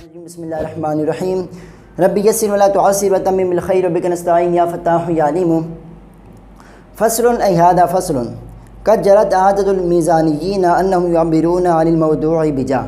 بسم اللہ الرحمن الرحیم رب یسر ولا تعسر وتمم الخیر بک نستعین یا فتاح یا علیم فصل ای ھذا فصل قد جرت عادۃ المیزانیین انہم یعبرون عن الموضوع بجا۔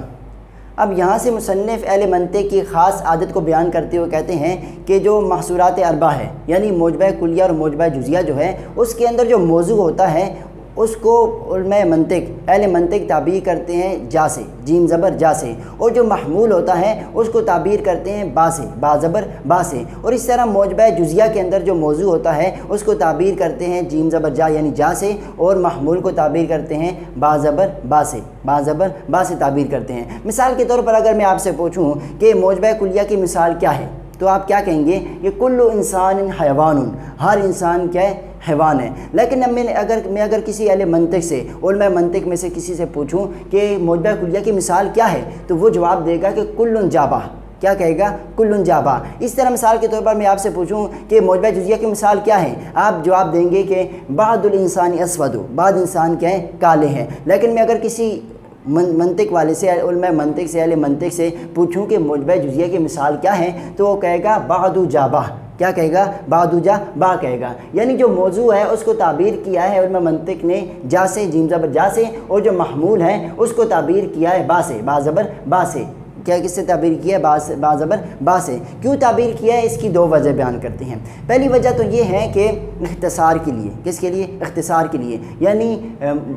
اب یہاں سے مصنف اہل منطق کی خاص عادت کو بیان کرتے ہوئے کہتے ہیں کہ جو محصورات اربع ہے یعنی موجبہ کلیہ اور موجبہ جزیہ جو ہے اس کے اندر جو موضوع ہوتا ہے اس کو علماء منطق اہل منطق تعبیر کرتے ہیں جا سے، جیم زبر جا سے، اور جو محمول ہوتا ہے اس کو تعبیر کرتے ہیں با سے، با زبر با سے، اور اس طرح موجبہ جزیہ کے اندر جو موضوع ہوتا ہے اس کو تعبیر کرتے ہیں جیم زبر جا یعنی جا سے، اور محمول کو تعبیر کرتے ہیں با زبر با سے، با زبر با سے تعبیر کرتے ہیں۔ مثال کے طور پر اگر میں آپ سے پوچھوں کہ موجبہ کلیہ کی مثال کیا ہے تو آپ کیا کہیں گے؟ یہ کل انسان حیوان، ہر انسان کیا ہے؟ حیوان ہے۔ لیکن اب میں اگر کسی اہل منطق سے، علماء منطق میں سے کسی سے پوچھوں کہ موجبہ کلیہ کی مثال کیا ہے تو وہ جواب دے گا کہ کل جابہ۔ کیا کہے گا؟ کل جابہ۔ اس طرح مثال کے طور پر میں آپ سے پوچھوں کہ موجبہ جزیہ کی مثال کیا ہے، آپ جواب دیں گے کہ بعض الانسان اسود، بعض انسان کیا ہے؟ کالے ہیں۔ لیکن میں اگر کسی منطق والے سے، علماء منطق سے، اہل منطق سے پوچھوں کہ موجبہ جزیہ کی مثال کیا ہے تو وہ کہے گا بعض جابہ۔ کیا کہے گا؟ بعض جا با کہے گا۔ یعنی جو موضوع ہے اس کو تعبیر کیا ہے علماء منطق نے جا سے، جیم زبر جا سے، اور جو محمول ہے اس کو تعبیر کیا ہے با سے، با زبر با سے۔ کیا کس سے تعبیر کیا ہے؟ با زبر با سے۔ کیوں تعبیر کیا ہے؟ اس کی دو وجہ بیان کرتے ہیں۔ پہلی وجہ تو یہ ہے کہ اختصار کے لیے۔ کس کے لیے؟ اختصار کے لیے، یعنی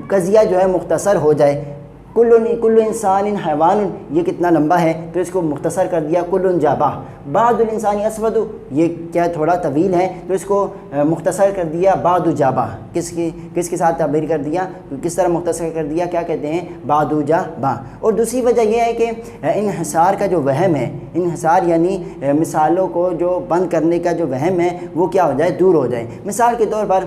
قضیہ جو ہے مختصر ہو جائے۔ کل انسان حیوان، یہ کتنا لمبا ہے تو اس کو مختصر کر دیا کل جابہ۔ بعض الانسان اسود، یہ کیا تھوڑا طویل ہے تو اس کو مختصر کر دیا بعض جابہ۔ کس کے ساتھ تعبیر کر دیا؟ کس طرح مختصر کر دیا؟ کیا کہتے ہیں؟ بعض جابہ۔ اور دوسری وجہ یہ ہے کہ انحصار کا جو وہم ہے، انحصار یعنی مثالوں کو جو بند کرنے کا جو وہم ہے وہ کیا ہو جائے؟ دور ہو جائے۔ مثال کے طور پر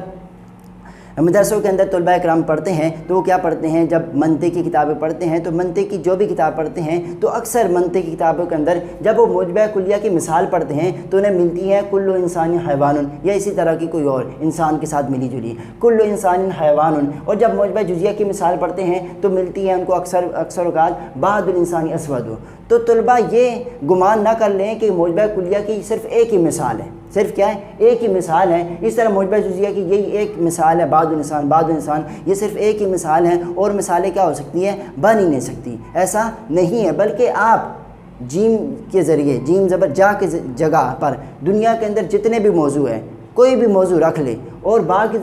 مدرسوں کے اندر طلباء کرام پڑھتے ہیں تو وہ کیا پڑھتے ہیں؟ جب منطق کی کتابیں پڑھتے ہیں تو منطق کی جو بھی کتاب پڑھتے ہیں تو اکثر منطق کی کتابوں کے اندر جب وہ موجبہ کلیہ کی مثال پڑھتے ہیں تو انہیں ملتی ہے کل انسان حیوان، یا اسی طرح کی کوئی اور انسان کے ساتھ ملی جلی کل انسان حیوان۔ اور جب موجبہ جزیہ کی مثال پڑھتے ہیں تو ملتی ہے ان کو اکثر اوقات بعض الانسان اسود۔ تو طلباء یہ گمان نہ کر لیں کہ موجبہ کلیہ کی صرف ایک ہی مثال ہے، صرف کیا ہے؟ ایک ہی مثال ہے۔ اس طرح موجبہ جزیہ کی یہی ایک مثال ہے بعض انسان، یہ صرف ایک ہی مثال ہے، اور مثالیں کیا ہو سکتی ہیں؟ بن ہی نہیں سکتی۔ ایسا نہیں ہے، بلکہ آپ جیم کے ذریعے، جیم زبر جا کے جگہ پر دنیا کے اندر جتنے بھی موضوع ہیں کوئی بھی موضوع رکھ لے اور با کی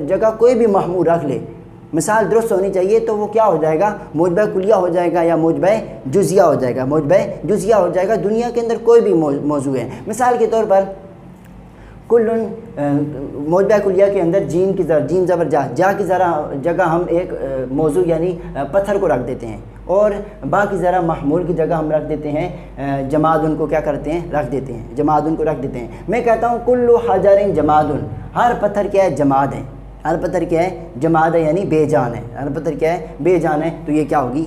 جگہ کوئی بھی محمول رکھ لے، مثال درست ہونی چاہیے تو وہ کیا ہو جائے گا؟ موجبہ کلیہ ہو جائے گا یا موجبہ جزیہ ہو جائے گا، موجبہ جزیہ ہو جائے گا۔ دنیا کے اندر کوئی بھی موضوع ہے، مثال کے طور پر موجبہ کلیہ کے اندر جیم زبر جا کی جگہ ہم ایک موضوع یعنی پتھر کو رکھ دیتے ہیں، اور با کی ذرا محمول کی جگہ ہم رکھ دیتے ہیں جماد، ان کو کیا کرتے ہیں؟ رکھ دیتے ہیں، جماد ان کو رکھ دیتے ہیں۔ میں کہتا ہوں کل حجر جماد، ہر پتھر کیا ہے؟ جماد ہے۔ ہر پتھر کیا ہے؟ جماد ہے، یعنی بے جان ہے۔ ہر پتھر کیا ہے؟ بے جان ہے۔ تو یہ کیا ہوگی؟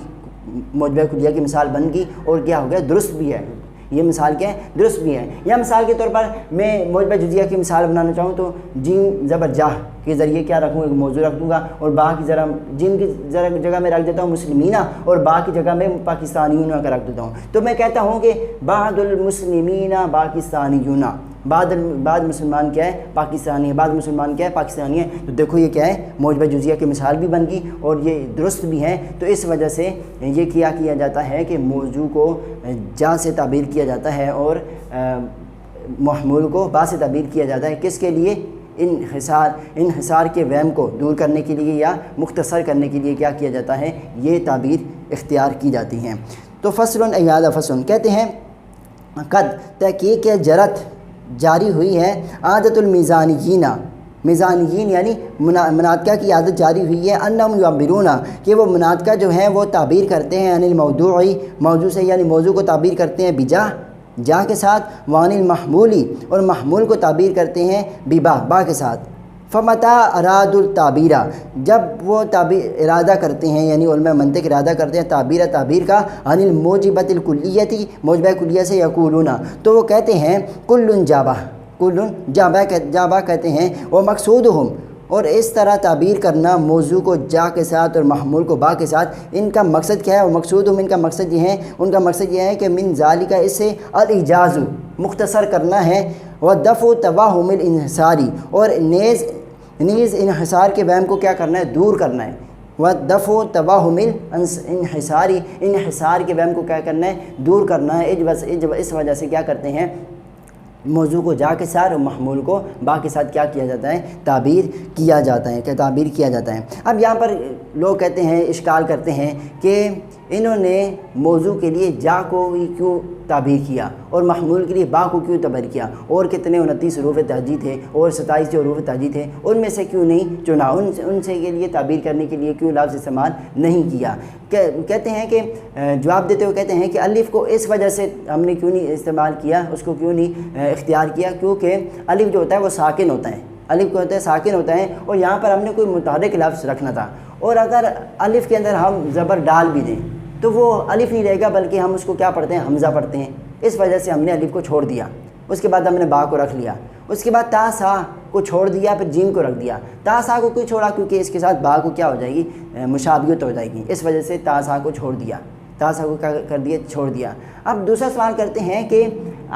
موجبہ کلیہ کی مثال بن گئی، اور کیا ہو گیا؟ درست بھی ہے۔ یہ مثال کیا ہے؟ درست بھی ہے۔ یا مثال کے طور پر میں موجبہ جزیہ کی مثال بنانا چاہوں تو جیم زبر جا کے ذریعے کیا رکھوں؟ ایک موضوع رکھ دوں گا، اور با کی جیم کی جگہ میں رکھ دیتا ہوں مسلمینہ، اور با کی جگہ میں پاکستانیون کا رکھ دیتا ہوں۔ تو میں کہتا ہوں کہ بعض المسلمین پاکستانیون، بعض مسلمان کیا ہے؟ پاکستانی ہے، بعض مسلمان کیا ہے؟ پاکستانی ہے۔ تو دیکھو یہ کیا ہے؟ موجبہ جزیہ کی مثال بھی بن گئی اور یہ درست بھی ہے۔ تو اس وجہ سے یہ کیا جاتا ہے کہ موضوع کو جا سے تعبیر کیا جاتا ہے اور محمول کو با سے تعبیر کیا جاتا ہے۔ کس کے لیے؟ انحصار کے وہم کو دور کرنے کے لیے یا مختصر کرنے کے لیے کیا کیا جاتا ہے؟ یہ تعبیر اختیار کی جاتی ہیں۔ تو فصل ای ھذا فصل کہتے ہیں قد تحقیق جرت جاری ہوئی ہے عادت المیزانیین، میزانیین یعنی مناطقہ کی عادت جاری ہوئی ہے، انہم یعبرون کہ وہ مناطقہ جو ہیں وہ تعبیر کرتے ہیں عن الموضوع، موضوع سے یعنی موضوع کو تعبیر کرتے ہیں بجا، جا کے ساتھ، وعن المحمولی اور محمول کو تعبیر کرتے ہیں ببا، با کے ساتھ۔ فمتا اراد التعبیرہ، جب وہ ارادہ کرتے ہیں یعنی علماء منطق ارادہ کرتے ہیں تعبیر کا عن الموجبۃ الکلیتی، موجبہ کلیہ سے، یقولون تو وہ کہتے ہیں کل جابہ، کل جابہ کہتے ہیں، وہ مقصودہم، اور اس طرح تعبیر کرنا موضوع کو جا کے ساتھ اور محمول کو با کے ساتھ، ان کا مقصد کیا ہے؟ اور مقصود ان کا مقصد یہ ہے، ان کا مقصد یہ ہے کہ من ذالک اس سے الاجاز مختصر کرنا ہے، ودفع توہم الانحصاری اور نیز انحصار کے وہم کو کیا کرنا ہے؟ دور کرنا ہے، ودفع توہم الانحصاری انحصار کے وہم کو کیا کرنا ہے؟ دور کرنا ہے۔ اس وجہ سے کیا کرتے ہیں؟ موضوع کو جا کے ساتھ اور محمول کو با کے ساتھ کیا کیا جاتا ہے؟ تعبیر کیا جاتا ہے، کیا تعبیر کیا جاتا ہے۔ اب یہاں پر لوگ کہتے ہیں، اشکال کرتے ہیں کہ انہوں نے موضوع کے لیے جا کو کیوں تعبیر کیا اور محمول کے لیے با کو کیوں تعبیر کیا، اور کتنے 29 حروف تہجی تھے اور 27 جو حروف تہجی تھے ان میں سے کیوں نہیں چنا، ان سے کے لیے تعبیر کرنے کے لیے کیوں لفظ استعمال نہیں کیا؟ کہتے ہیں کہ جواب دیتے ہوئے کہتے ہیں کہ الف کو اس وجہ سے ہم نے کیوں نہیں استعمال کیا، اس کو کیوں نہیں اختیار کیا، کیونکہ الف جو ہوتا ہے وہ ساکن ہوتا ہے، الف کو ہوتا ہے ساکن ہوتا ہے، اور یہاں پر ہم نے کوئی متحرک لفظ رکھنا تھا، اور اگر الف کے اندر ہم زبر ڈال بھی دیں تو وہ الف نہیں رہے گا، بلکہ ہم اس کو کیا پڑھتے ہیں؟ حمزہ پڑھتے ہیں، اس وجہ سے ہم نے الف کو چھوڑ دیا، اس کے بعد ہم نے با کو رکھ لیا، اس کے بعد تا سا کو چھوڑ دیا، پھر جیم کو رکھ دیا۔ تا سا کو کیوں چھوڑا؟ کیونکہ اس کے ساتھ با کو کیا ہو جائے گی؟ مشابہت ہو جائے گی، اس وجہ سے تا سا کو چھوڑ دیا، تا سا کو کیا کر دیا؟ چھوڑ دیا۔ اب دوسرا سوال کرتے ہیں کہ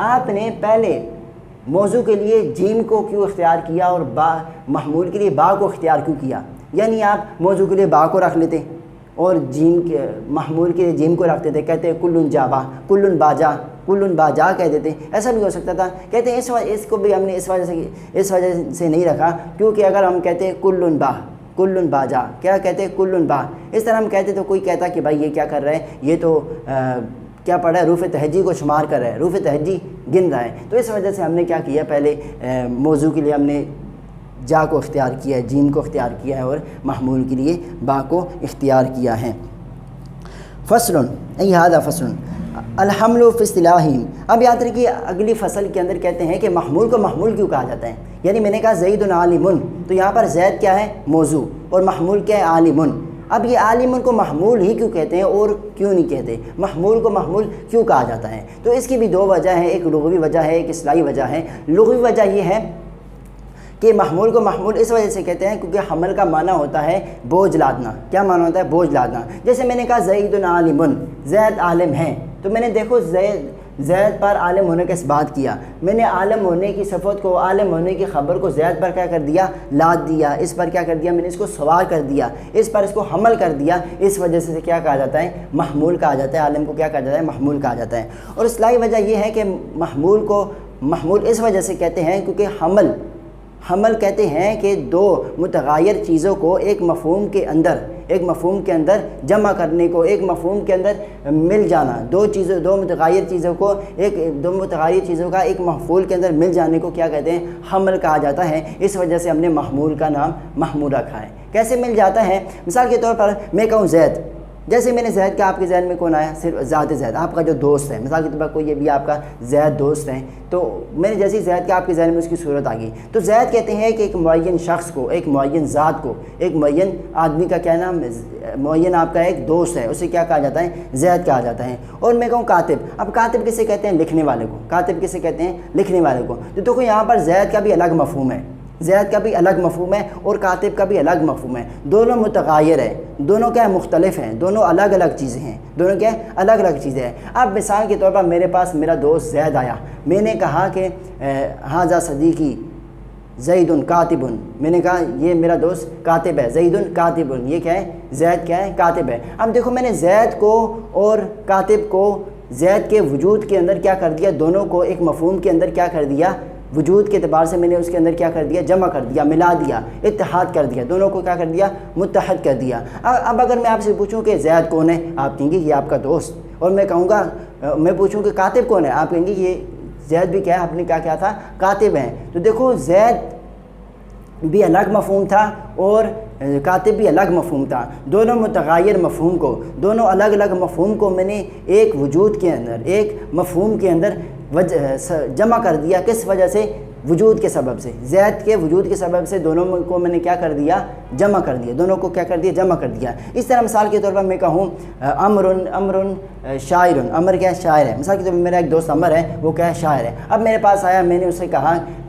آپ نے پہلے موضوع کے لیے جیم کو کیوں اختیار کیا اور با محمول کے لیے با کو اختیار کیوں کیا؟ یعنی آپ موضوع کے لیے با کو رکھ لیتے اور جیم کے محمول کے لیے جیم کو رکھتے تھے، کہتے ہیں کلن جابا، کلن باجا، کلن باجا کہہ دیتے، ایسا بھی ہو سکتا تھا۔ کہتے ہیں اس کو بھی ہم نے اس وجہ سے نہیں رکھا، کیونکہ اگر ہم کہتے ہیں کلن با، کلن باجا، کیا کہتے ہیں؟ کلن با، اس طرح ہم کہتے تو کوئی کہتا کہ بھائی یہ کیا کر رہا ہے، یہ تو کیا پڑھ رہا ہے؟ حروف تہجی کو شمار کر رہا ہے، حروف تہجی گن رہا ہے۔ تو اس وجہ سے ہم نے کیا کیا؟ پہلے موضوع کے لیے ہم نے جا کو اختیار کیا ہے، جیم کو اختیار کیا ہے، اور محمول کے لیے با کو اختیار کیا ہے۔ فصل ای ھذا فصل الحمل فی اصطلاح۔ اب یاد رکھیے اگلی فصل کے اندر کہتے ہیں کہ محمول کو محمول کیوں کہا جاتا ہے؟ یعنی میں نے کہا زید عالم، تو یہاں پر زید کیا ہے؟ موضوع، اور محمول کیا ہے؟ عالم۔ اب یہ عالم کو محمول ہی کیوں کہتے ہیں اور کیوں نہیں کہتے؟ محمول کو محمول کیوں کہا جاتا ہے؟ تو اس کی بھی دو وجہ ہیں، ایک لغوی وجہ ہے، ایک اصطلاحی وجہ ہے۔ لغوی وجہ یہ ہے کہ محمول کو محمول اس وجہ سے کہتے ہیں کیونکہ حمل کا معنی ہوتا ہے بوجھ لادنا۔ کیا معنی ہوتا ہے؟ بوجھ لادنا۔ جیسے میں نے کہا زید عالم، زید عالم ہے، تو میں نے دیکھو زید پر عالم ہونے کا اس بات کیا، میں نے عالم ہونے کی صفت کو، عالم ہونے کی خبر کو زید پر کیا کر دیا؟ لاد دیا، اس پر کیا کر دیا؟ میں نے اس کو سوار کر دیا، اس پر اس کو حمل کر دیا، اس وجہ سے کیا کہا جاتا ہے؟ محمول کہا جاتا ہے۔ عالم کو کیا کہا جاتا ہے؟ محمول کہا جاتا ہے۔ اور اصطلاحی وجہ یہ ہے کہ محمول کو محمول اس وجہ سے کہتے ہیں کیونکہ حمل کہتے ہیں کہ دو متغیر چیزوں کو ایک مفہوم کے اندر جمع کرنے کو، ایک مفہوم کے اندر مل جانا، دو متغیر چیزوں کا ایک مفعول کے اندر مل جانے کو کیا کہتے ہیں؟ حمل کہا جاتا ہے۔ اس وجہ سے ہم نے محمول کا نام محمول رکھا ہے۔ کیسے مل جاتا ہے؟ مثال کے طور پر میں کہوں زید، جیسے میں نے زید کا آپ کے ذہن میں کون آیا؟ صرف ذات زید، آپ کا جو دوست ہے، مثال کے طور پر کوئی یہ بھی آپ کا زید دوست ہے، تو میں نے جیسے زید کا آپ کے ذہن میں اس کی صورت آ گئی، تو زید کہتے ہیں کہ ایک معین شخص کو، ایک معین ذات کو، ایک معین آدمی کا کیا نام؟ معین آپ کا ایک دوست ہے، اسے کیا کہا جاتا ہے؟ زید کہا جاتا ہے۔ اور میں کہوں کاتب، اب کاتب کسے کہتے ہیں؟ لکھنے والے کو۔ کاتب کسے کہتے ہیں؟ لکھنے والے کو۔ تو دیکھو یہاں پر زید کا بھی الگ مفہوم ہے، زید کا بھی الگ مفہوم ہے اور کاتب کا بھی الگ مفہوم ہے، دونوں متغیر ہیں، دونوں کیا مختلف ہیں، دونوں الگ الگ چیزیں ہیں، دونوں کیا الگ الگ چیزیں ہیں۔ اب مثال کے طور پر میرے پاس میرا دوست زید آیا، میں نے کہا کہ ھذا صدیقی زید کاتب، میں نے کہا یہ میرا دوست کاتب ہے، زید کاتب، یہ کیا ہے؟ زید کیا ہے؟ کاتب ہے۔ اب دیکھو میں نے زید کو اور کاتب کو زید کے وجود کے اندر کیا کر دیا؟ دونوں کو ایک مفہوم کے اندر کیا کر دیا؟ وجود کے اعتبار سے میں نے اس کے اندر کیا کر دیا؟ جمع کر دیا، ملا دیا، اتحاد کر دیا، دونوں کو کیا کر دیا؟ متحد کر دیا۔ اب اگر میں آپ سے پوچھوں کہ زید کون ہے، آپ کہیں گے یہ آپ کا دوست، اور میں کہوں گا، میں پوچھوں کہ کاتب کون ہے، آپ کہیں گے یہ زید بھی کیا ہے؟ آپ نے کیا تھا؟ کاتب ہیں۔ تو دیکھو زید بھی الگ مفہوم تھا اور کاتب بھی الگ مفہوم تھا، دونوں متغیر مفہوم کو، دونوں الگ الگ مفہوم کو میں نے ایک وجود کے اندر، ایک مفہوم کے اندر جمع کر دیا۔ کس وجہ سے؟ وجود کے سبب سے، زید کے وجود کے سبب سے دونوں کو میں نے کیا کر دیا؟ جمع کر دیا، دونوں کو کیا کر دیا؟ جمع کر دیا۔ اس طرح مثال کے طور پر میں کہوں امر شاعر، امر کیا ہے؟ شاعر ہے۔ مثال کے طور پر میرا ایک دوست امر ہے، وہ کیا ہے؟ شاعر ہے۔ اب میرے پاس آیا، میں نے اسے کہا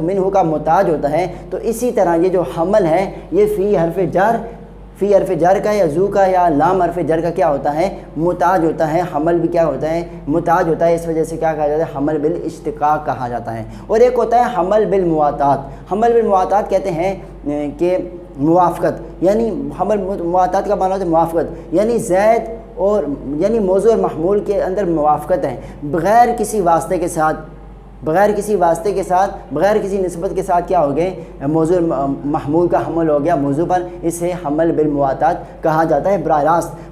منہ کا محتاج ہوتا ہے، تو اسی طرح یہ جو حمل ہے یہ فی حرف جر کا یا ذو کا یا لام حرف جر کا کیا ہوتا ہے؟ محتاج ہوتا ہے۔ حمل بھی کیا ہوتا ہے؟ محتاج ہوتا ہے۔ اس وجہ سے کیا کہا جاتا ہے؟ حمل بالاشتقاق کہا جاتا ہے۔ اور ایک ہوتا ہے حمل بالمواتات۔ حمل بالمواتات کہتے ہیں کہ موافقت، یعنی حمل مواتات کا معنی ہوتا ہے موافقت، یعنی زید اور یعنی موضوع اور محمول کے اندر موافقت ہے، بغیر کسی واسطے کے ساتھ، بغیر کسی نسبت کے ساتھ کیا ہو گئے؟ موضوع محمول کا حمل ہو گیا موضوع پر، اسے حمل بالمواتات کہا جاتا ہے۔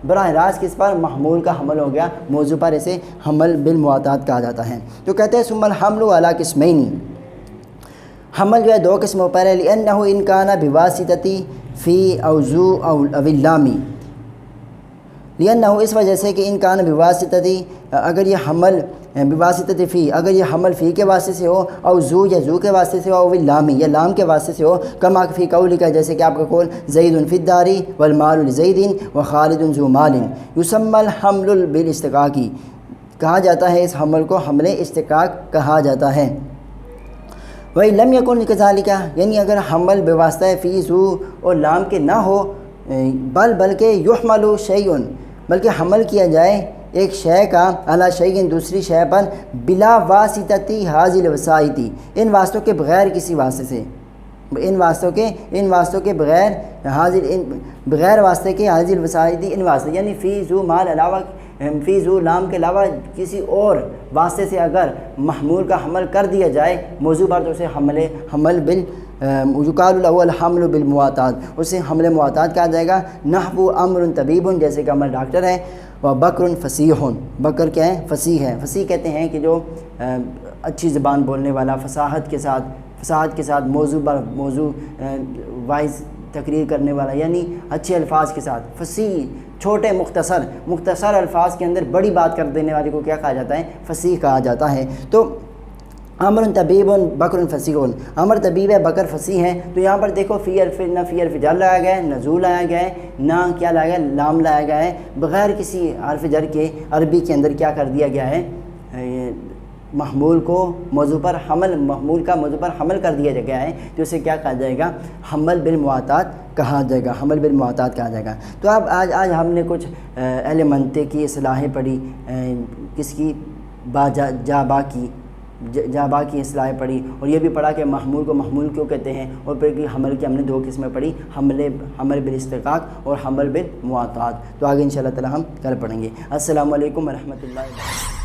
براہ راست کس پر؟ محمول کا حمل ہو گیا موضوع پر، اسے حمل بالمواتات کہا جاتا ہے۔ تو کہتے ہیں ثم الحمل علی قسمین، حمل جو ہے دو قسموں پر ہے، لأنہ ان کان بواسطتی فی او ذو او اللامی، لأنہ اس وجہ سے کہ ان کان بواسطتی، اگر یہ حمل بواسطتی فی، اگر یہ حمل فی کے واسطے سے ہو، او ذو یا ذو کے واسطے سے ہو، او اللامی یا لام کے واسطے سے ہو، کما فی قولک، جیسے کہ آپ کا قول زید فی الدار والمال لزید وخالد ذو مال، یسمى الحمل بالاستقاق، کہا جاتا ہے اس حمل کو حمل استقاق کہا جاتا ہے۔ وہی لم یکن کذالک، یعنی اگر حمل بواسطہ فی ذو اور لام کے نہ ہو، بلکہ یحمل شیء، بلکہ حمل کیا جائے ایک شے کا علی شیء دوسری شے پر، بلا واسطتی حاضل وسائطی، ان واسطوں کے بغیر کسی واسطے سے، ان واسطوں کے بغیر واسطے کے حاضل وسائطی، ان واسطے یعنی فی ذو مال علاوہ، فی ذو لام کے علاوہ کسی اور واسطے سے اگر محمول کا حمل کر دیا جائے موضوع پر، تو اسے حمل یقال له الحمل بالمواتات، اسے حمل مواتات کہا جائے گا۔ نحو امر طبیب، جیسے کہ امر ڈاکٹر ہے، و بکر فصیح، بکر کیا ہے؟ فصیح ہے۔ فصیح کہتے ہیں کہ جو اچھی زبان بولنے والا، فصاحت کے ساتھ موضوع وائز تقریر کرنے والا، یعنی اچھے الفاظ کے ساتھ، فصیح چھوٹے مختصر الفاظ کے اندر بڑی بات کر دینے والے کو کیا کہا جاتا ہے؟ فصیح کہا جاتا ہے۔ تو امر طبیب بکر فصیح، امر طبیب ہے، بکر فصیح ہے۔ تو یہاں پر دیکھو نہ فی حرف جر لایا گیا ہے، نہ ذو لایا گیا ہے، نہ کیا لایا گیا ہے؟ لام لایا گیا ہے، بغیر کسی حرف جر کے عربی کے اندر کیا کر دیا گیا ہے؟ محمول کا موضوع پر حمل کر دیا گیا ہے، تو اسے کیا کہا جائے گا؟ حمل بالمواتات کہا جائے گا۔ تو اب آج ہم نے کچھ اہل منطق کی اصطلاحیں پڑھی، کس کی؟ جابا کی اصطلاحیں پڑھی، اور یہ بھی پڑھا کہ محمول کو محمول کیوں کہتے ہیں، اور پھر کہ حمل کی ہم نے دو قسمیں پڑھی، حمل بالاستقاق اور حمل بالمواتات۔ تو آگے انشاءاللہ تعالی ہم کل پڑھیں گے۔ السلام علیکم ورحمۃ اللہ وبرکاتہ۔